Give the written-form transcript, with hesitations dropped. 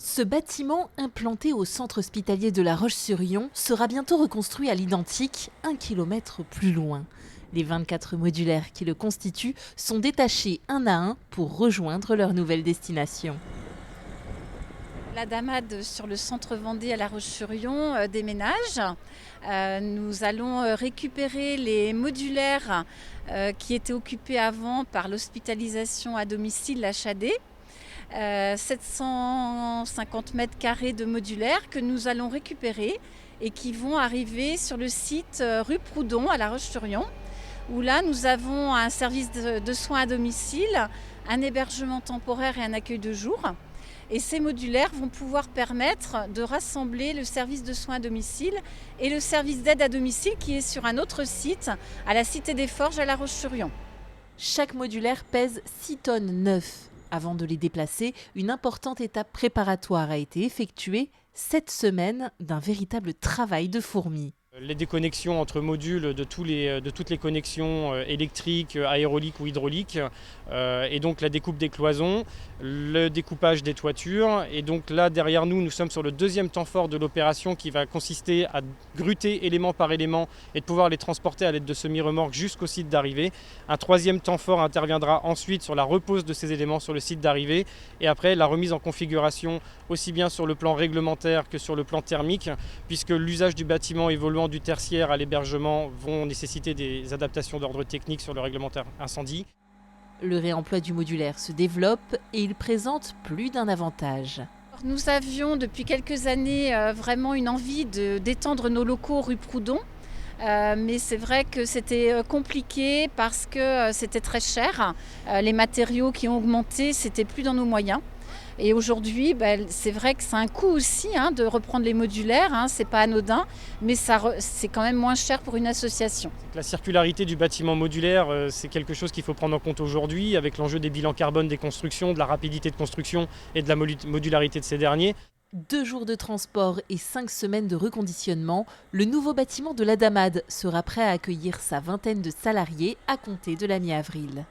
Ce bâtiment, implanté au centre hospitalier de La Roche-sur-Yon, sera bientôt reconstruit à l'identique, 1 kilomètre plus loin. Les 24 modulaires qui le constituent sont détachés un à un pour rejoindre leur nouvelle destination. La Damad sur le centre Vendée à La Roche-sur-Yon déménage. Nous allons récupérer les modulaires qui étaient occupés avant par l'hospitalisation à domicile, l'HAD. 750 mètres carrés de modulaires que nous allons récupérer et qui vont arriver sur le site rue Proudhon à La Roche-sur-Yon, où là nous avons un service de soins à domicile, un hébergement temporaire et un accueil de jour. Et ces modulaires vont pouvoir permettre de rassembler le service de soins à domicile et le service d'aide à domicile qui est sur un autre site, à la Cité des Forges à La Roche-sur-Yon. Chaque modulaire pèse 6 tonnes 9. Avant de les déplacer, une importante étape préparatoire a été effectuée, 7 semaines d'un véritable travail de fourmi. Les déconnexions entre modules de toutes les connexions électriques, aéroliques ou hydrauliques, et donc la découpe des cloisons, le découpage des toitures. Et donc là, derrière nous, nous sommes sur le deuxième temps fort de l'opération qui va consister à gruter élément par élément et de pouvoir les transporter à l'aide de semi-remorques jusqu'au site d'arrivée. Un troisième temps fort interviendra ensuite sur la repose de ces éléments sur le site d'arrivée et après la remise en configuration aussi bien sur le plan réglementaire que sur le plan thermique, puisque l'usage du bâtiment évoluant du tertiaire à l'hébergement vont nécessiter des adaptations d'ordre technique sur le réglementaire incendie. Le réemploi du modulaire se développe et il présente plus d'un avantage. Nous avions depuis quelques années vraiment une envie d'étendre nos locaux rue Proudhon. Mais c'est vrai que c'était compliqué parce que c'était très cher. Les matériaux qui ont augmenté, c'était plus dans nos moyens. Et aujourd'hui, c'est vrai que c'est un coût aussi de reprendre les modulaires, c'est pas anodin, mais c'est quand même moins cher pour une association. La circularité du bâtiment modulaire, c'est quelque chose qu'il faut prendre en compte aujourd'hui avec l'enjeu des bilans carbone des constructions, de la rapidité de construction et de la modularité de ces derniers. 2 jours de transport et 5 semaines de reconditionnement, le nouveau bâtiment de la Damad sera prêt à accueillir sa vingtaine de salariés à compter de la mi-avril.